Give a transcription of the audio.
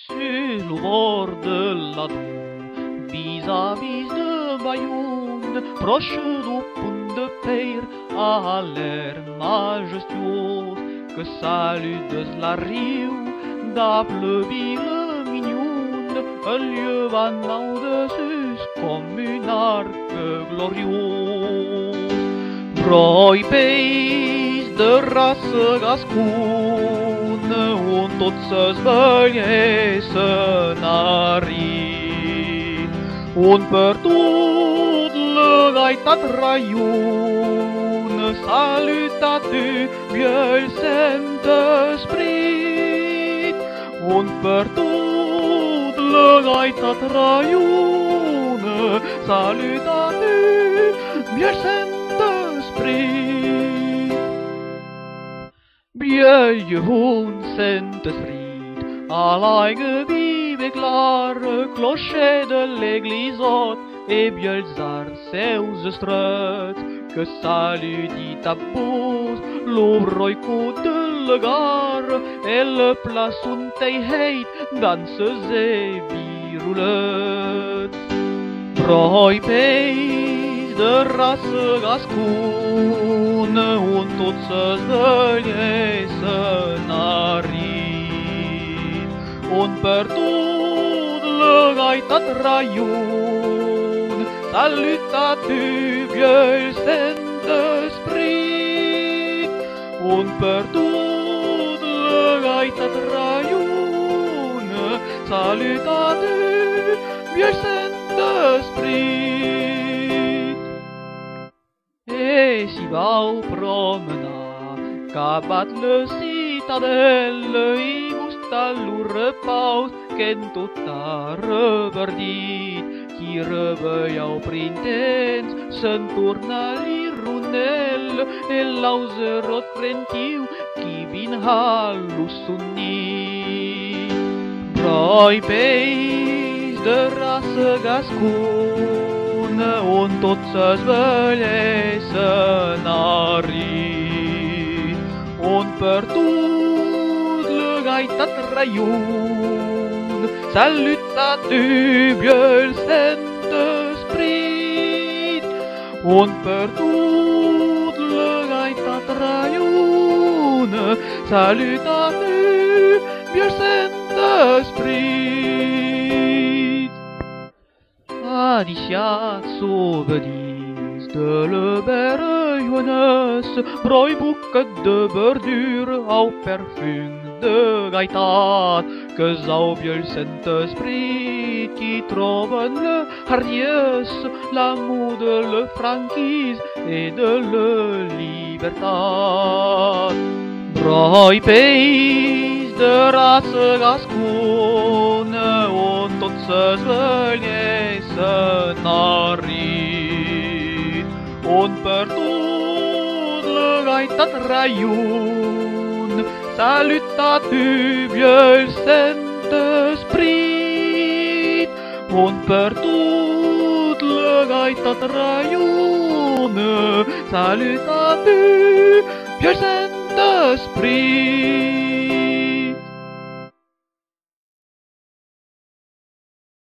Sur le bord de la Doue, vis-à-vis de Bayonne, proche du pont de Peyre, à l'air majestueux, que salude la riu, d'applaudir le mignon, un lieu banal dessus, comme un arc glorieux. Broi pays de race gascune, on tot s'esveille scenarii, on per tot le gaitat raiun, salutat du vieux Saint-Esprit, on per tot le gaitat raiun, salutat du vieux Saint-Esprit. Vieux Saint-Esprit, à l'aigre vive et clare, clocher de l'églisote, et vieux arts seus estrets, que salut dit ta pose, l'obroico de le gare, et le place on t'ei heit, danses et viroulettes. Broi pays de race gascune, on tot s'esveille scenarii, on per tot le gaitat raiun, salutat du vieux Saint-Esprit, on per tot le gaitat raiun, salutat du vieux Saint-Esprit. Et si va au promenat, qu'abat le citadelle, i gusta lo repaus, qu'en tot a reverdit, qui reveia au printens, se'n torna l'irunel, e l'auserot prentiu, qui vin a lo sonnit. Broi pays de race gascune, on tot s'esveille scenarii, on per tot le gaitat raiun, salutat du vieux Saint-Esprit, on per tot le gaitat raiun, salutat du vieux Saint-Esprit. Adiciat s'obedis de le bereuones, broi bucat de verdure au perfum de gaitat, que au vieux Saint-Esprit qui troben le hardies, l'amour de le franquise et de le libertat. Broi pays de race gascune, on tot s'esveille scenarii, on per tot le gaitat raiun, salutat du vieux Saint-Esprit, on per tot le gaitat raiun, salutat du vieux Saint-Esprit.